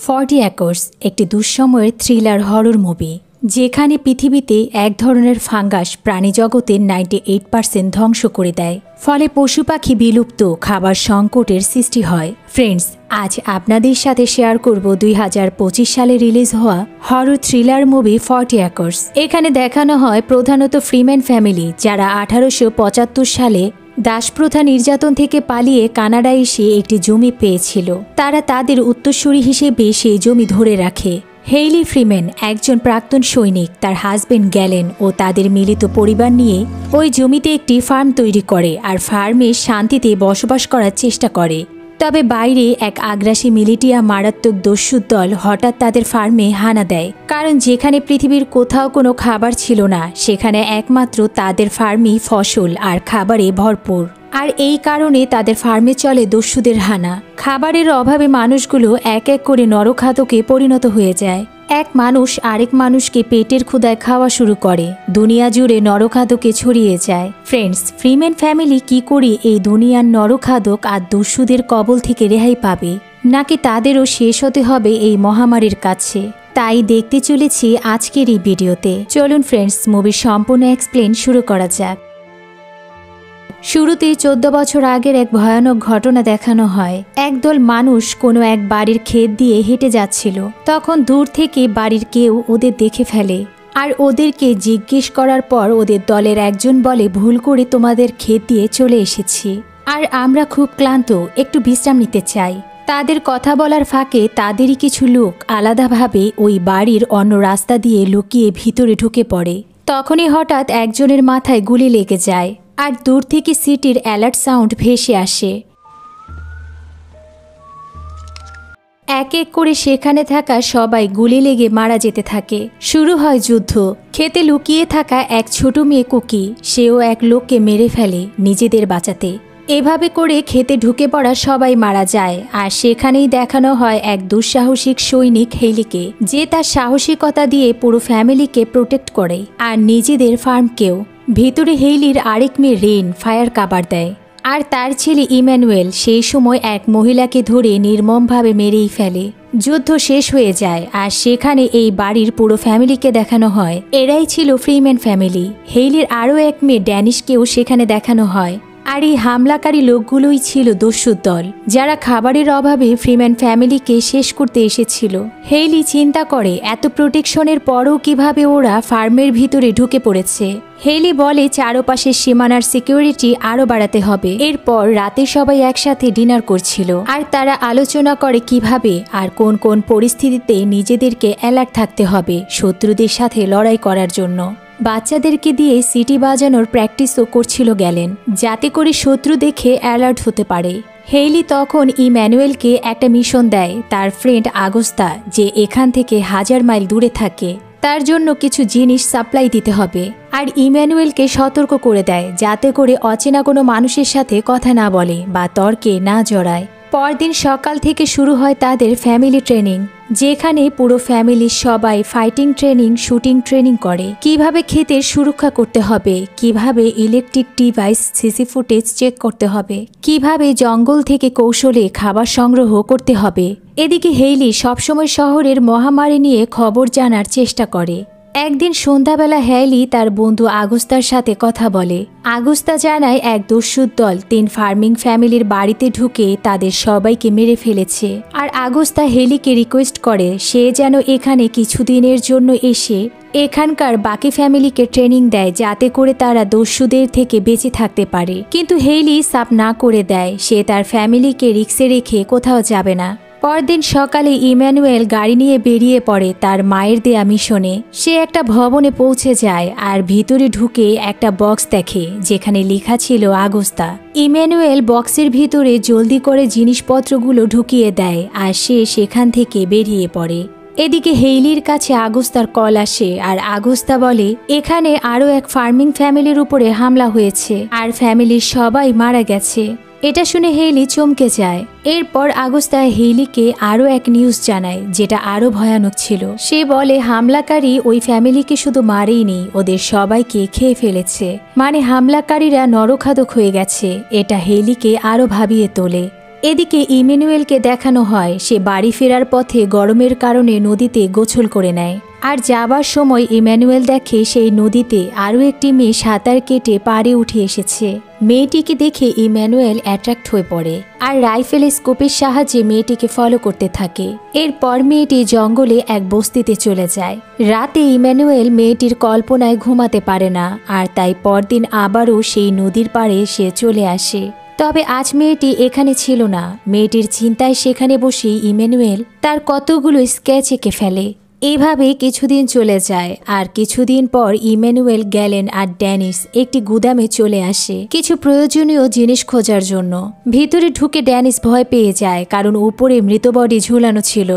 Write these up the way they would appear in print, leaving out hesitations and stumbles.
40 acres একটি দুঃসময়ের thriller horror movie, যেখানে পৃথিবীতে এক ধরনের ফাঙ্গাস প্রাণীজগতের 98% ধ্বংস করে দেয়, ফলে পশু পাখি বিলুপ্ত, খাবার সংকটের সৃষ্টি হয়। ফ্রেন্ডস, আজ আপনাদের সাথে শেয়ার করব 2025 সালে রিলিজ হওয়া হরর থ্রিলার মুভি 40 একর্স। এখানে দেখানো হয় প্রধানত ফ্রিম্যান ফ্যামিলি, যারা 1875 সালে দাসপ্রথা নির্যাতন থেকে পালিয়ে কানাডায় এসে একটি জমি পেয়েছিল। তারা তাদের উত্তরসূরি হিসেবে সেই জমি ধরে রাখে। হেইলি ফ্রিম্যান একজন প্রাক্তন সৈনিক, তার হাজবেন্ড গ্যালেন ও তাদের মিলিত পরিবার নিয়ে ওই জমিতে একটি ফার্ম তৈরি করে আর ফার্মে শান্তিতে বসবাস করার চেষ্টা করে। তবে বাইরে এক আগ্রাসী মিলিটিয়া মারাত্মক দস্যুর দল হঠাৎ তাদের ফার্মে হানা দেয়, কারণ যেখানে পৃথিবীর কোথাও কোনো খাবার ছিল না, সেখানে একমাত্র তাদের ফার্মই ফসল আর খাবারে ভরপুর। আর এই কারণে তাদের ফার্মে চলে দস্যুদের হানা। খাবারের অভাবে মানুষগুলো এক এক করে নরখাদকে পরিণত হয়ে যায়। এক মানুষ আরেক মানুষকে পেটের ক্ষুধায় খাওয়া শুরু করে। দুনিয়া জুড়ে নরখাদকে ছড়িয়ে যায়। ফ্রেন্ডস, ফ্রিম্যান ফ্যামিলি কি করে এই দুনিয়ার নরখাদক আর দস্যুদের কবল থেকে রেহাই পাবে, নাকি তাদেরও শেষ হতে হবে এই মহামারীর কাছে? তাই দেখতে চলেছি আজকের এই ভিডিওতে। চলুন ফ্রেন্ডস, মুভির সম্পূর্ণ এক্সপ্লেন শুরু করা যাক। শুরুতেই 14 বছর আগের এক ভয়ানক ঘটনা দেখানো হয়। একদল মানুষ কোনো এক বাড়ির ক্ষেত দিয়ে হেঁটে যাচ্ছিল। তখন দূর থেকে বাড়ির কেউ ওদের দেখে ফেলে আর ওদেরকে জিজ্ঞেস করার পর ওদের দলের একজন বলে, ভুল করে তোমাদের ক্ষেত দিয়ে চলে এসেছি আর আমরা খুব ক্লান্ত, একটু বিশ্রাম নিতে চাই। তাদের কথা বলার ফাঁকে তাদেরই কিছু লোক আলাদাভাবে ওই বাড়ির অন্য রাস্তা দিয়ে লুকিয়ে ভিতরে ঢুকে পড়ে। তখনই হঠাৎ একজনের মাথায় গুলি লেগে যায় আর দূর থেকে সিটির অ্যালার্ট সাউন্ড ভেসে আসে। এক এক করে সেখানে থাকা সবাই গুলি লেগে মারা যেতে থাকে। শুরু হয় যুদ্ধ। খেতে লুকিয়ে থাকা এক ছোট মেয়ে কুকি, সেও এক লোককে মেরে ফেলে নিজেদের বাঁচাতে। এভাবে করে খেতে ঢুকে পড়া সবাই মারা যায়। আর সেখানেই দেখানো হয় এক দুঃসাহসিক সৈনিক হেইলিকে, যে তার সাহসিকতা দিয়ে পুরো ফ্যামিলিকে প্রোটেক্ট করে আর নিজেদের ফার্মকেও। ভেতরে হেইলির আরেক মেয়ে রেন ফায়ার কাভার দেয় আর তার ছেলে ইম্যানুয়েল সেই সময় এক মহিলাকে ধরে নির্মমভাবে মেরেই ফেলে। যুদ্ধ শেষ হয়ে যায় আর সেখানে এই বাড়ির পুরো ফ্যামিলিকে দেখানো হয়। এরাই ছিল ফ্রিম্যান ফ্যামিলি। হেইলির আরও এক মেয়ে ড্যানিশকেও সেখানে দেখানো হয়। আর এই হামলাকারী লোকগুলোই ছিল দস্যুর দল, যারা খাবারের অভাবে ফ্রিম্যান ফ্যামিলিকে শেষ করতে এসেছিল। হেইলি চিন্তা করে এত প্রোটেকশনের পরও কিভাবে ওরা ফার্মের ভিতরে ঢুকে পড়েছে। হেইলি বলে চারপাশের সীমানার সিকিউরিটি আরও বাড়াতে হবে। এরপর রাতে সবাই একসাথে ডিনার করছিল আর তারা আলোচনা করে কিভাবে আর কোন কোন পরিস্থিতিতে নিজেদেরকে অ্যালার্ট থাকতে হবে শত্রুদের সাথে লড়াই করার জন্য। বাচ্চাদেরকে দিয়ে সিটি বাজানোর প্র্যাকটিসও করছিল গ্যালেন, যাতে করে শত্রু দেখে অ্যালার্ট হতে পারে। হেইলি তখন ইম্যানুয়েলকে একটা মিশন দেয়, তার ফ্রেন্ড আগস্তা, যে এখান থেকে 1000 মাইল দূরে থাকে, তার জন্য কিছু জিনিস সাপ্লাই দিতে হবে। আর ইম্যানুয়েলকে সতর্ক করে দেয় যাতে করে অচেনা কোনো মানুষের সাথে কথা না বলে বা তর্কে না জড়ায়। পরদিন সকাল থেকে শুরু হয় তাদের ফ্যামিলি ট্রেনিং, যেখানে পুরো ফ্যামিলির সবাই ফাইটিং ট্রেনিং, শুটিং ট্রেনিং করে। কিভাবে ক্ষেতের সুরক্ষা করতে হবে, কিভাবে electric device, CC footage check করতে হবে, কিভাবে জঙ্গল থেকে কৌশলে খাবার সংগ্রহ করতে হবে। এদিকে হেইলি সবসময় শহরের মহামারী নিয়ে খবর জানার চেষ্টা করে। একদিন সন্ধ্যাবেলা হেইলি তার বন্ধু আগস্তার সাথে কথা বলে। আগস্তা জানায় এক দস্যুর দল 3 ফার্মিং ফ্যামিলির বাড়িতে ঢুকে তাদের সবাইকে মেরে ফেলেছে। আর আগস্তা হেইলিকে রিকোয়েস্ট করে সে যেন এখানে কিছুদিনের জন্য এসে এখানকার বাকি ফ্যামিলিকে ট্রেনিং দেয়, যাতে করে তারা দস্যুদের থেকে বেঁচে থাকতে পারে। কিন্তু হেইলি সাপ না করে দেয়, সে তার ফ্যামিলিকে রিস্কে রেখে কোথাও যাবে না। পরদিন সকালে ইম্যানুয়েল গাড়ি নিয়ে বেরিয়ে পড়ে তার মায়ের দেয়া মিশনে। সে একটা ভবনে পৌঁছে যায় আর ভিতরে ঢুকে একটা বক্স দেখে, যেখানে লেখা ছিল আগস্তা। ইম্যানুয়েল বক্সের ভিতরে জলদি করে জিনিসপত্রগুলো ঢুকিয়ে দেয় আর সে সেখান থেকে বেরিয়ে পড়ে। এদিকে হেইলির কাছে আগস্তার কল আসে আর আগস্তা বলে এখানে আরও এক ফার্মিং ফ্যামিলির উপরে হামলা হয়েছে আর ফ্যামিলির সবাই মারা গেছে। এটা শুনে হেইলি চমকে যায়। এরপর আগস্তা হেইলিকে আরও এক নিউজ জানায়, যেটা আরও ভয়ানক ছিল। সে বলে হামলাকারী ওই ফ্যামিলিকে শুধু মারেইনি, ওদের সবাইকে খেয়ে ফেলেছে। মানে হামলাকারীরা নরখাদক হয়ে গেছে। এটা হেইলিকে আরও ভাবিয়ে তোলে। এদিকে ইম্যানুয়েলকে দেখানো হয় সে বাড়ি ফেরার পথে গরমের কারণে নদীতে গোসল করে নেয়। আর যাবার সময় ইম্যানুয়েল দেখে সেই নদীতে আরও একটি মেয়ে সাঁতার কেটে পাড়ে উঠে এসেছে। মেয়েটিকে দেখে ইম্যানুয়েল অ্যাট্রাক্ট হয়ে পড়ে আর রাইফেল স্কোপের সাহায্যে মেয়েটিকে ফলো করতে থাকে। এরপর মেয়েটি জঙ্গলে এক বস্তিতে চলে যায়। রাতে ইম্যানুয়েল মেয়েটির কল্পনায় ঘুমাতে পারে না, আর তাই পরদিন আবারও সেই নদীর পাড়ে সে চলে আসে। তবে আজ মেয়েটি এখানে ছিল না। মেয়েটির চিন্তায় সেখানে বসেই ইম্যানুয়েল তার কতগুলো স্কেচ এঁকে ফেলে। এইভাবে কিছুদিন চলে যায়, আর কিছুদিন পর ইম্যানুয়েল, গ্যালেন আর ড্যানিস একটি গুদামে চলে আসে কিছু প্রয়োজনীয় জিনিস খোঁজার জন্য। ভিতরে ঢুকে ড্যানিস ভয় পেয়ে যায়, কারণ উপরে মৃত বডি ঝুলানো ছিল।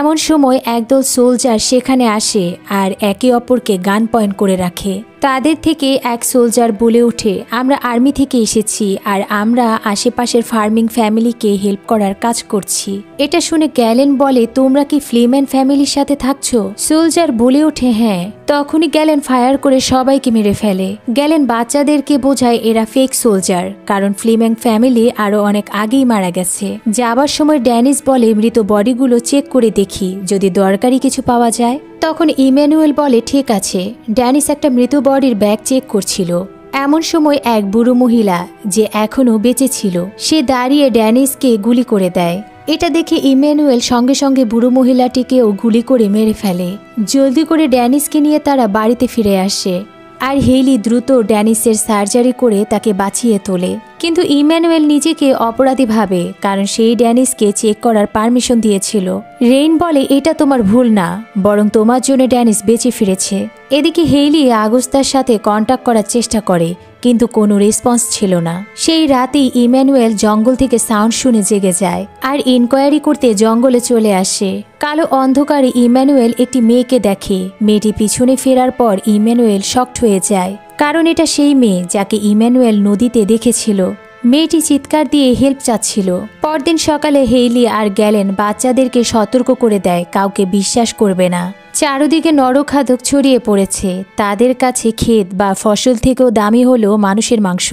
এমন সময় একদল সোলজার সেখানে আসে আর একে অপরকে গান পয়েন্ট করে রাখে। তাদের থেকে এক সোলজার বলে ওঠে, আমরা আর্মি থেকে এসেছি আর আমরা আশেপাশের ফার্মিং ফ্যামিলিকে হেল্প করার কাজ করছি। এটা শুনে গ্যালেন বলে, তোমরা কি ফ্লিম্যান ফ্যামিলির সাথে থাকছো? সোলজার বলে ওঠে, হ্যাঁ। তখনই গ্যালেন ফায়ার করে সবাইকে মেরে ফেলে। গ্যালেন বাচ্চাদেরকে বোঝায় এরা ফেক সোলজার, কারণ ফ্লিম্যান ফ্যামিলি আরো অনেক আগেই মারা গেছে। যাবার সময় ড্যানিস বলে, মৃত বডিগুলো চেক করে দেখি, যদি দরকারি কিছু পাওয়া যায়। তখন ইম্যানুয়েল বলে, ঠিক আছে। ড্যানিস একটা মৃত বডির ব্যাগ চেক করছিল। এমন সময় এক বুড়ো মহিলা, যে এখনো বেঁচে ছিল, সে দাঁড়িয়ে ড্যানিসকে গুলি করে দেয়। এটা দেখে ইম্যানুয়েল সঙ্গে সঙ্গে বুড়ো মহিলাটিকেও গুলি করে মেরে ফেলে। জলদি করে ড্যানিসকে নিয়ে তারা বাড়িতে ফিরে আসে, আর হেইলি দ্রুত ড্যানিসের সার্জারি করে তাকে বাঁচিয়ে তোলে। কিন্তু ইম্যানুয়েল নিজেকে অপরাধী ভাবে, কারণ সেই ড্যানিসকে চেক করার পারমিশন দিয়েছিল। রেইন বলে, এটা তোমার ভুল না, বরং তোমার জন্য ড্যানিস বেঁচে ফিরেছে। এদিকে হেইলি আগস্তার সাথে কন্ট্যাক্ট করার চেষ্টা করে, কিন্তু কোনো রেসপন্স ছিল না। সেই রাতেই ইম্যানুয়েল জঙ্গল থেকে সাউন্ড শুনে জেগে যায় আর ইনকোয়ারি করতে জঙ্গলে চলে আসে। কালো অন্ধকারে ইম্যানুয়েল একটি মেয়েকে দেখে। মেয়েটি পিছনে ফেরার পর ইম্যানুয়েল শকড হয়ে যায়, কারণ এটা সেই মেয়ে যাকে ইম্যানুয়েল নদীতে দেখেছিল। মেয়েটি চিৎকার দিয়ে হেল্প চাচ্ছিল। পরদিন সকালে হেইলি আর গ্যালেন বাচ্চাদেরকে সতর্ক করে দেয়, কাউকে বিশ্বাস করবে না। চারদিকে নরখাদক ছড়িয়ে পড়েছে। তাদের কাছে ক্ষেত বা ফসল থেকেও দামি হলো মানুষের মাংস।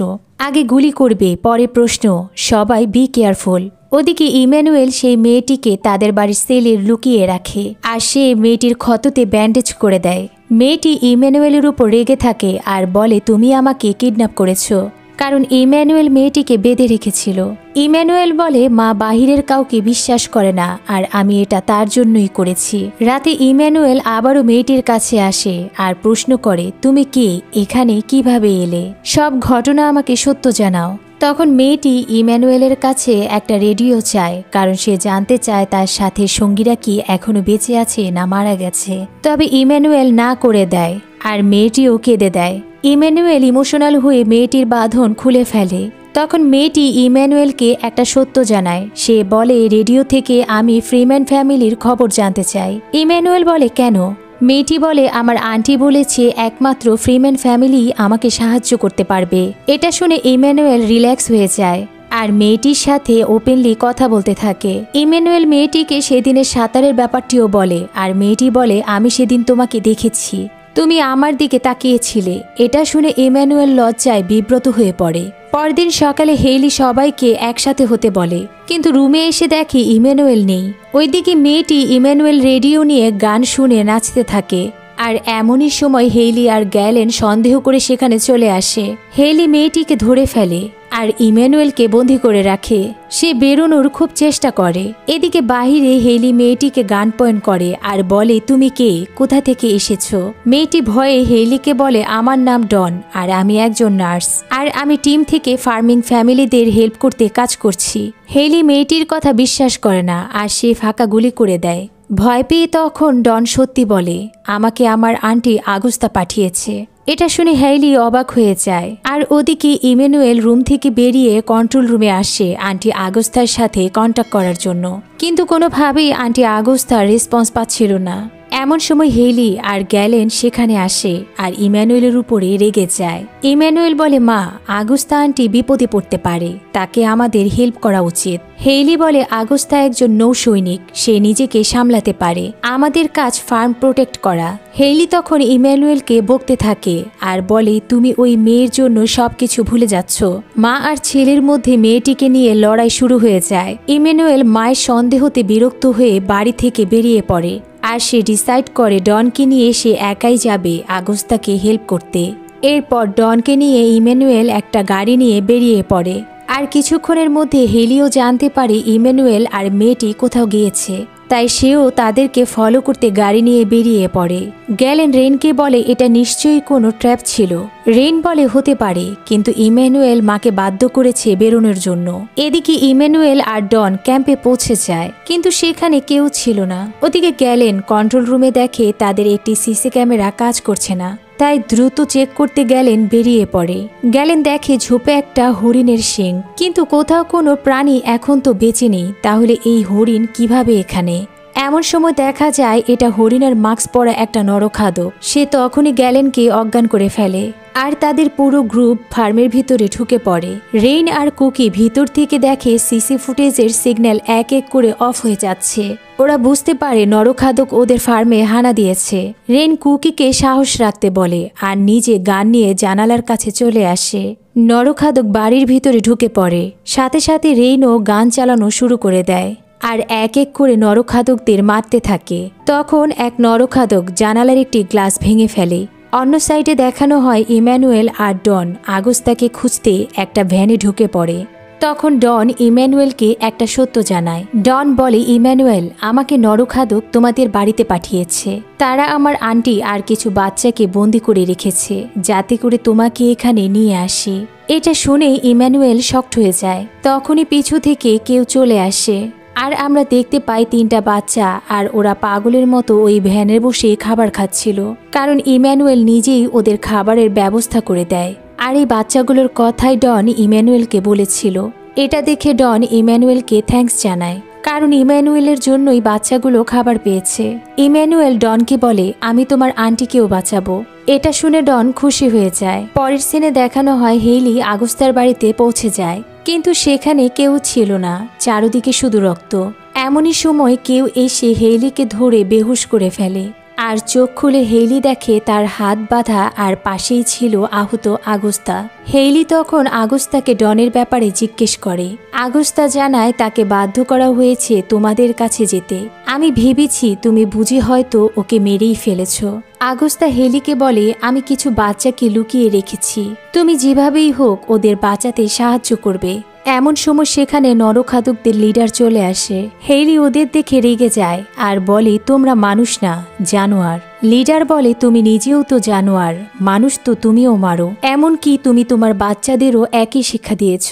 আগে গুলি করবে, পরে প্রশ্ন। সবাই বি কেয়ারফুল। ওদিকে ইম্যানুয়েল সেই মেয়েটিকে তাদের বাড়ির সেলে লুকিয়ে রাখে, আর সে মেয়েটির ক্ষততে ব্যান্ডেজ করে দেয়। মেয়েটি ইম্যানুয়েলের উপর রেগে থাকে আর বলে, তুমি আমাকে কিডন্যাপ করেছো, কারণ ইম্যানুয়েল মেয়েটিকে বেঁধে রেখেছিল। ইম্যানুয়েল বলে, মা বাহিরের কাউকে বিশ্বাস করে না, আর আমি এটা তার জন্যই করেছি। রাতে ইম্যানুয়েল আবারও মেয়েটির কাছে আসে আর প্রশ্ন করে, তুমি কে, এখানে কিভাবে এলে? সব ঘটনা আমাকে সত্য জানাও। তখন মেয়েটি ইম্যানুয়েলের কাছে একটা রেডিও চায়, কারণ সে জানতে চায় তার সাথে সঙ্গীরা কি এখনো বেঁচে আছে না মারা গেছে। তবে ইম্যানুয়েল না করে দেয়, আর মেয়েটিও কেঁদে দেয়। ইম্যানুয়েল ইমোশনাল হয়ে মেয়েটির বাঁধন খুলে ফেলে। তখন মেয়েটি ইম্যানুয়েলকে একটা সত্য জানায়। সে বলে, রেডিও থেকে আমি ফ্রিম্যান ফ্যামিলির খবর জানতে চাই। ইম্যানুয়েল বলে, কেন? মেয়েটি বলে, আমার আন্টি বলেছে একমাত্র ফ্রিম্যান ফ্যামিলি আমাকে সাহায্য করতে পারবে। এটা শুনে ইম্যানুয়েল রিল্যাক্স হয়ে যায় আর মেয়েটির সাথে ওপেনলি কথা বলতে থাকে। ইম্যানুয়েল মেয়েটিকে সেদিনের সাঁতারের ব্যাপারটিও বলে, আর মেয়েটি বলে, আমি সেদিন তোমাকে দেখেছি, তুমি আমার দিকে তাকিয়েছিলে। এটা শুনে ইম্যানুয়েল লজ্জায় বিব্রত হয়ে পড়ে। পরদিন সকালে হেইলি সবাইকে একসাথে হতে বলে, কিন্তু রুমে এসে দেখে ইম্যানুয়েল নেই। ওইদিকে মেয়েটি ইম্যানুয়েল রেডিও নিয়ে গান শুনে নাচতে থাকে। আর এমনই সময় হেইলি আর গ্যালেন সন্দেহ করে সেখানে চলে আসে। হেইলি মেয়েটিকে ধরে ফেলে আর ইম্যানুয়েলকে বন্দী করে রাখে। সে বেরোনোর খুব চেষ্টা করে। এদিকে বাহিরে হেইলি মেয়েটিকে গান পয়েন্ট করে আর বলে, তুমি কে, কোথা থেকে এসেছো? মেয়েটি ভয়ে হেইলিকে বলে, আমার নাম ডন, আর আমি একজন নার্স, আর আমি টিম থেকে ফার্মিং ফ্যামিলিদের হেল্প করতে কাজ করছি। হেইলি মেয়েটির কথা বিশ্বাস করে না, আর সে ফাঁকা গুলি করে দেয়। ভয় পেয়ে তখন ডন সত্যি বলে, আমাকে আমার আন্টি আগস্তা পাঠিয়েছে। এটা শুনে হেইলি অবাক হয়ে যায়। আর ওদিকে ইম্যানুয়েল রুম থেকে বেরিয়ে কন্ট্রোল রুমে আসে আন্টি আগস্তার সাথে কন্ট্যাক্ট করার জন্য, কিন্তু কোনোভাবেই আন্টি আগস্তার রেসপন্স পাচ্ছিল না। এমন সময় হেইলি আর গ্যালেন সেখানে আসে আর ইম্যানুয়েলের উপরে রেগে যায়। ইম্যানুয়েল বলে, মা, আগুস্তা আন্টি বিপদে পড়তে পারে, তাকে আমাদের হেল্প করা উচিত। হেইলি বলে, আগুস্তা একজন নৌসৈনিক, সে নিজেকে সামলাতে পারে, আমাদের কাজ ফার্ম প্রোটেক্ট করা। হেইলি তখন ইম্যানুয়েলকে বকতে থাকে আর বলে, তুমি ওই মেয়ের জন্য সবকিছু ভুলে যাচ্ছ। মা আর ছেলের মধ্যে মেয়েটিকে নিয়ে লড়াই শুরু হয়ে যায়। ইম্যানুয়েল মায়ের সন্দেহতে বিরক্ত হয়ে বাড়ি থেকে বেরিয়ে পড়ে আর সে ডিসাইড করে ডনকে নিয়ে সে একাই যাবে আগুস্তাকে হেল্প করতে। এরপর ডনকে নিয়ে ইম্যানুয়েল একটা গাড়ি নিয়ে বেরিয়ে পড়ে আর কিছুক্ষণের মধ্যে হেলিও জানতে পারে ইম্যানুয়েল আর মেয়েটি কোথাও গিয়েছে, তাই সেও তাদেরকে ফলো করতে গাড়ি নিয়ে বেরিয়ে পড়ে। গ্যালেন রেনকে বলে, এটা নিশ্চয়ই কোনো ট্র্যাপ ছিল। রেন বলে, হতে পারে, কিন্তু ইম্যানুয়েল মাকে বাধ্য করেছে বেরোনোর জন্য। এদিকে ইম্যানুয়েল আর ডন ক্যাম্পে পৌঁছে যায়, কিন্তু সেখানে কেউ ছিল না। ওদিকে গ্যালেন কন্ট্রোল রুমে দেখে তাদের একটি সিসি ক্যামেরা কাজ করছে না, তাই দ্রুত চেক করতে গ্যালেন বেরিয়ে পড়ে। গ্যালেন দেখে ঝোপে একটা হরিণের শিং, কিন্তু কোথাও কোনো প্রাণী এখন তো বেঁচে নেই, তাহলে এই হরিণ কিভাবে এখানে? এমন সময় দেখা যায় এটা হরিণের মাস্ক পরা একটা নরখাদক। সে তখনই গ্যালেনকে অজ্ঞান করে ফেলে আর তাদের পুরো গ্রুপ ফার্মের ভিতরে ঢুকে পড়ে। রেইন আর কুকি ভিতর থেকে দেখে সিসি ফুটেজের সিগন্যাল এক এক করে অফ হয়ে যাচ্ছে। ওরা বুঝতে পারে নরখাদক ওদের ফার্মে হানা দিয়েছে। রেইন কুকিকে সাহস রাখতে বলে আর নিজে গান নিয়ে জানালার কাছে চলে আসে। নরখাদক বাড়ির ভিতরে ঢুকে পড়ে, সাথে সাথে রেইনও গান চালানো শুরু করে দেয় আর এক এক করে নরখাদকদের মারতে থাকে। তখন এক নরখাদক জানালার একটি গ্লাস ভেঙে ফেলে। অন্য সাইডে দেখানো হয় ইম্যানুয়েল আর ডন আগুস্তাকে খুঁজতে একটা ভ্যানে ঢুকে পড়ে। তখন ডন ইম্যানুয়েলকে একটা সত্য জানায়। ডন বলে, ইম্যানুয়েল, আমাকে নরখাদক তোমাদের বাড়িতে পাঠিয়েছে। তারা আমার আন্টি আর কিছু বাচ্চাকে বন্দি করে রেখেছে যাতে করে তোমাকে এখানে নিয়ে আসি। এটা শুনে ইম্যানুয়েল শকড হয়ে যায়। তখনই পিছু থেকে কেউ চলে আসে আর আমরা দেখতে পাই 3টা বাচ্চা আর ওরা পাগলের মতো ওই ভ্যানে বসে খাবার খাচ্ছিল, কারণ ইম্যানুয়েল নিজেই ওদের খাবারের ব্যবস্থা করে দেয়। আর এই বাচ্চাগুলোর কথাই ডন ইম্যানুয়েলকে বলেছিল। এটা দেখে ডন ইম্যানুয়েলকে থ্যাঙ্কস জানায়, কারণ ইম্যানুয়েলের জন্যই বাচ্চাগুলো খাবার পেয়েছে। ইম্যানুয়েল ডনকে বলে, আমি তোমার আন্টিকেও বাঁচাবো। এটা শুনে ডন খুশি হয়ে যায়। পরের সিনে দেখানো হয় হেইলি আগুস্তার বাড়িতে পৌঁছে যায়, কিন্তু সেখানে কেউ ছিল না, চারদিকে শুধু রক্ত। এমনই সময় কেউ এসে হেইলিকে ধরে বেহুশ করে ফেলে আর চোখ খুলে হেইলি দেখে তার হাত বাঁধা আর পাশেই ছিল আহত আগুস্তা। হেইলি তখন আগুস্তাকে ডনের ব্যাপারে জিজ্ঞেস করে। আগুস্তা জানায় তাকে বাধ্য করা হয়েছে তোমাদের কাছে যেতে। আমি ভেবেছি তুমি বুঝে হয়তো ওকে মেরেই ফেলেছ। আগুস্তা হেইলিকে বলে, আমি কিছু বাচ্চাকে লুকিয়ে রেখেছি, তুমি যেভাবেই হোক ওদের বাঁচাতে সাহায্য করবে। এমন সময় সেখানে নরখাদকদের লিডার চলে আসে। হেইলি ওদের দেখে রেগে যায় আর বলে, তোমরা মানুষ না, জানোয়ার। লিডার বলে, তুমি নিজেও তো জানোয়ার, মানুষ তো তুমিও মারো, এমনকি তুমি তোমার বাচ্চাদেরও একই শিক্ষা দিয়েছ।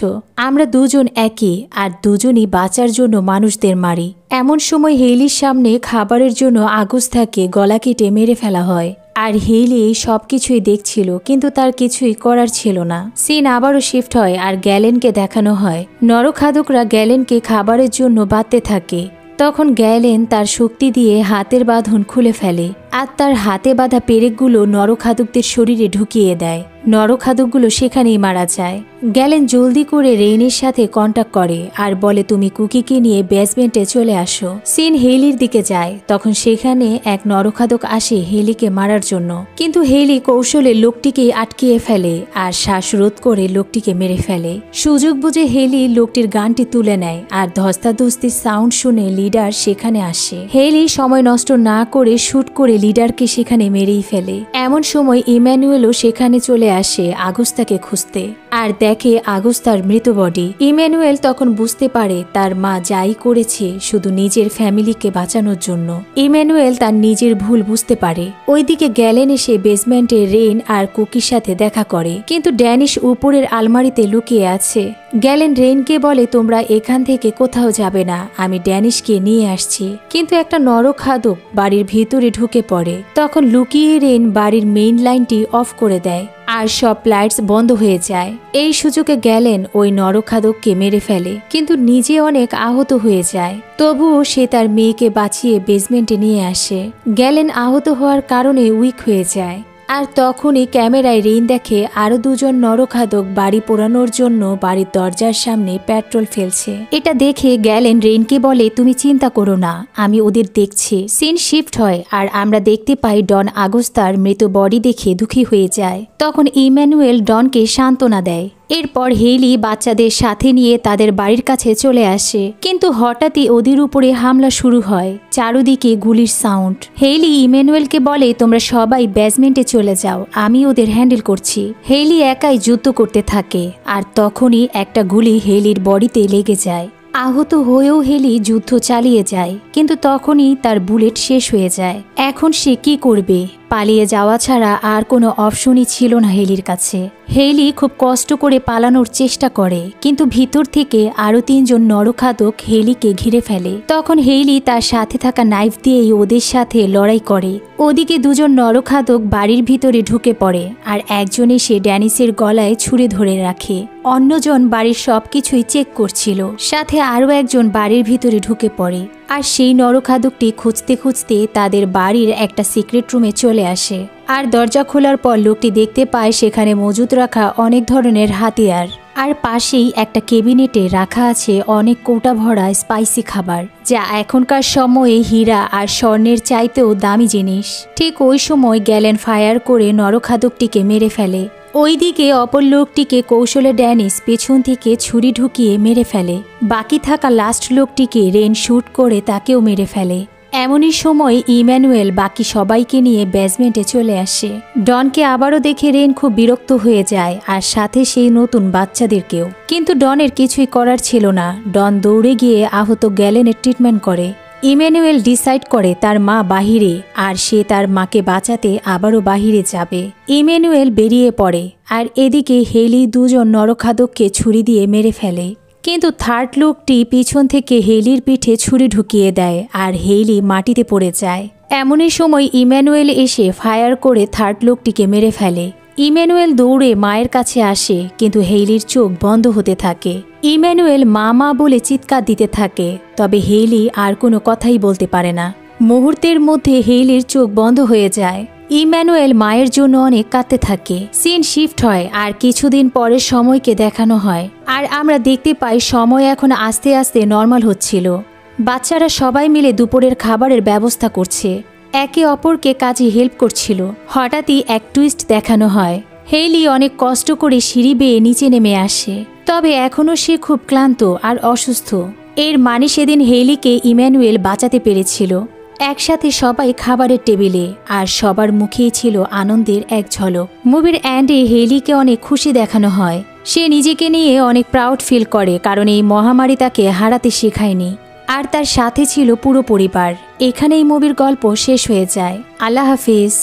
আমরা দুজন একই, আর দুজনই বাঁচার জন্য মানুষদের মারি। এমন সময় হেইলির সামনে খাবারের জন্য আগুস্তাকে গলা কেটে মেরে ফেলা হয় আর হেইলি সবকিছুই দেখছিল, কিন্তু তার কিছুই করার ছিল না। সিন আবারও শিফট হয় আর গ্যালেনকে দেখানো হয়। নরখাদকরা গ্যালেনকে খাবারের জন্য বাঁধতে থাকে। তখন গ্যালেন তার শক্তি দিয়ে হাতের বাঁধন খুলে ফেলে আর তার হাতে বাঁধা পেরেকগুলো নরখাদকদের শরীরে ঢুকিয়ে দেয়। নরখাদকগুলো সেখানেই মারা যায়। গ্যালেন জলদি করে রেইনের সাথে কন্ট্যাক্ট করে আর বলে, তুমি কুকিকে নিয়ে বেসমেন্টে চলে আসো। সিন হেইলির দিকে যায়। তখন সেখানে এক নরখাদক আসে হেইলিকে মারার জন্য, কিন্তু হেইলি কৌশলে লোকটিকে আটকিয়ে ফেলে আর শ্বাসরোধ করে লোকটিকে মেরে ফেলে। সুযোগ বুঝে হেইলি লোকটির গানটি তুলে নেয় আর ধস্তাধস্তির সাউন্ড শুনে লিডার সেখানে আসে। হেইলি সময় নষ্ট না করে শুট করে লিডারকে সেখানে মেরেই ফেলে। এমন সময় ইম্যানুয়েলও সেখানে চলে আসে আগুস্তাকে খুঁজতে আর দেখে আগুস্তার মৃত বডি। ইম্যানুয়েল তখন বুঝতে পারে তার মা যাই করেছে শুধু নিজের ফ্যামিলিকে বাঁচানোর জন্য। ইম্যানুয়েল তার নিজের ভুল বুঝতে পারে। ওইদিকে গ্যালেন এসে বেসমেন্টে রেইন আর কুকির সাথে দেখা করে, কিন্তু ড্যানিশ উপরের আলমারিতে লুকিয়ে আছে। গ্যালেন রেইনকে বলে, তোমরা এখান থেকে কোথাও যাবে না, আমি ড্যানিশকে নিয়ে আসছি। কিন্তু একটা নরখাদক বাড়ির ভিতরে ঢুকে পড়ে। তখন লুকিয়ে রেইন বাড়ির মেইন লাইনটি অফ করে দেয় আর সব লাইটস বন্ধ হয়ে যায়। এই সুযোগে গ্যালেন ওই নরখাদককে মেরে ফেলে, কিন্তু নিজে অনেক আহত হয়ে যায়। তবুও সে তার মেয়েকে বাঁচিয়ে বেসমেন্টে নিয়ে আসে। গ্যালেন আহত হওয়ার কারণে উইক হয়ে যায়। আর তখনই ক্যামেরায় রেইন দেখে আরো দুজন নরখাদক বাড়ি পোড়ানোর জন্য বাড়ির দরজার সামনে পেট্রোল ফেলছে। এটা দেখে গ্যালেন রেইনকে বলে, তুমি চিন্তা করো না, আমি ওদের দেখছি। সিন শিফট হয় আর আমরা দেখতে পাই ডন আগস্তার মৃত বডি দেখে দুঃখী হয়ে যায়। তখন ইম্যানুয়েল ডনকে সান্ত্বনা দেয়। এরপর হেইলি বাচ্চাদের সাথে নিয়ে তাদের বাড়ির কাছে চলে আসে, কিন্তু হঠাৎই ওদের উপরে হামলা শুরু হয়। চারদিকে গুলির সাউন্ড। হেইলি ইম্যানুয়েলকে বলে, তোমরা সবাই বেসমেন্টে চলে যাও, আমি ওদের হ্যান্ডেল করছি। হেইলি একাই যুদ্ধ করতে থাকে, আর তখনই একটা গুলি হেইলির বডিতে লেগে যায়। আহত হয়েও হেলি যুদ্ধ চালিয়ে যায়, কিন্তু তখনই তার বুলেট শেষ হয়ে যায়। এখন সে কি করবে? পালিয়ে যাওয়া ছাড়া আর কোনো অপশনই ছিল না হেলির কাছে। হেইলি খুব কষ্ট করে পালানোর চেষ্টা করে, কিন্তু ভিতর থেকে আরো 3 জন নরখাদক হেইলিকে ঘিরে ফেলে। তখন হেইলি তার সাথে থাকা নাইফ দিয়েই ওদের সাথে লড়াই করে। ওদিকে 2 জন নরখাদক বাড়ির ভিতরে ঢুকে পড়ে, আর একজন এসে ড্যানিসের গলায় ছুরি ধরে রাখে। অন্যজন বাড়ির সবকিছুই চেক করছিল। সাথে আরও একজন বাড়ির ভিতরে ঢুকে পড়ে, আর সেই নরখাদকটি খুঁজতে খুঁজতে তাদের বাড়ির একটা সিক্রেট রুমে চলে আসে। আর দরজা খোলার পর লোকটি দেখতে পায় সেখানে মজুদ রাখা অনেক ধরনের হাতিয়ার, আর পাশেই একটা কেবিনেটে রাখা আছে অনেক কৌটা ভরা স্পাইসি খাবার, যা এখনকার সময়ে হীরা আর স্বর্ণের চাইতেও দামি জিনিস। ঠিক ওই সময় গ্যালেন ফায়ার করে নরখাদকটিকে মেরে ফেলে। ওইদিকে অপর লোকটিকে কৌশলে ড্যানিস পেছন থেকে ছুরি ঢুকিয়ে মেরে ফেলে। বাকি থাকা লাস্ট লোকটিকে রেন শুট করে তাকেও মেরে ফেলে। এমনই সময় ইম্যানুয়েল বাকি সবাইকে নিয়ে বেসমেন্টে চলে আসে। ডনকে আবারও দেখে রেন খুব বিরক্ত হয়ে যায়, আর সাথে সেই নতুন বাচ্চাদেরকেও। কিন্তু ডনের কিছুই করার ছিল না। ডন দৌড়ে গিয়ে আহত গ্যালেনের ট্রিটমেন্ট করে। ইম্যানুয়েল ডিসাইড করে তার মা বাহিরে, আর সে তার মাকে বাঁচাতে আবারও বাহিরে যাবে। ইম্যানুয়েল বেরিয়ে পড়ে, আর এদিকে হেইলি 2 জন নরখাদককে ছুরি দিয়ে মেরে ফেলে। কিন্তু থার্ড লোকটি পিছন থেকে হেইলির পিঠে ছুরি ঢুকিয়ে দেয়, আর হেইলি মাটিতে পড়ে যায়। এমনই সময় ইম্যানুয়েল এসে ফায়ার করে থার্ড লোকটিকে মেরে ফেলে। ইম্যানুয়েল দৌড়ে মায়ের কাছে আসে, কিন্তু হেইলির চোখ বন্ধ হতে থাকে। ইম্যানুয়েল মা মা বলে চিৎকার দিতে থাকে, তবে হেইলি আর কোনো কথাই বলতে পারে না। মুহূর্তের মধ্যে হেইলির চোখ বন্ধ হয়ে যায়। ইম্যানুয়েল মায়ের জন্য অনেক কাঁদতে থাকে। সিন শিফট হয়, আর কিছুদিন পরে সময়কে দেখানো হয়, আর আমরা দেখতে পাই সময় এখন আস্তে আস্তে নর্মাল হচ্ছিল। বাচ্চারা সবাই মিলে দুপুরের খাবারের ব্যবস্থা করছে, একে অপরকে কাজে হেল্প করছিল। হঠাৎই এক টুইস্ট দেখানো হয়। হেইলি অনেক কষ্ট করে সিঁড়ি বেয়ে নিচে নেমে আসে, তবে এখনও সে খুব ক্লান্ত আর অসুস্থ। এর মানে সেদিন হেইলিকে ইম্যানুয়েল বাঁচাতে পেরেছিল। একসাথে সবাই খাবারের টেবিলে, আর সবার মুখেই ছিল আনন্দের এক ঝলক। মুভির এন্ডে হেইলিকে অনেক খুশি দেখানো হয়। সে নিজেকে নিয়ে অনেক প্রাউড ফিল করে, কারণ এই মহামারী তাকে হারাতে শেখায়নি, আর তার সাথে ছিল পুরো পরিবার। এখানেই মুভির গল্প শেষ হয়ে যায়। আল্লাহ হাফিজ।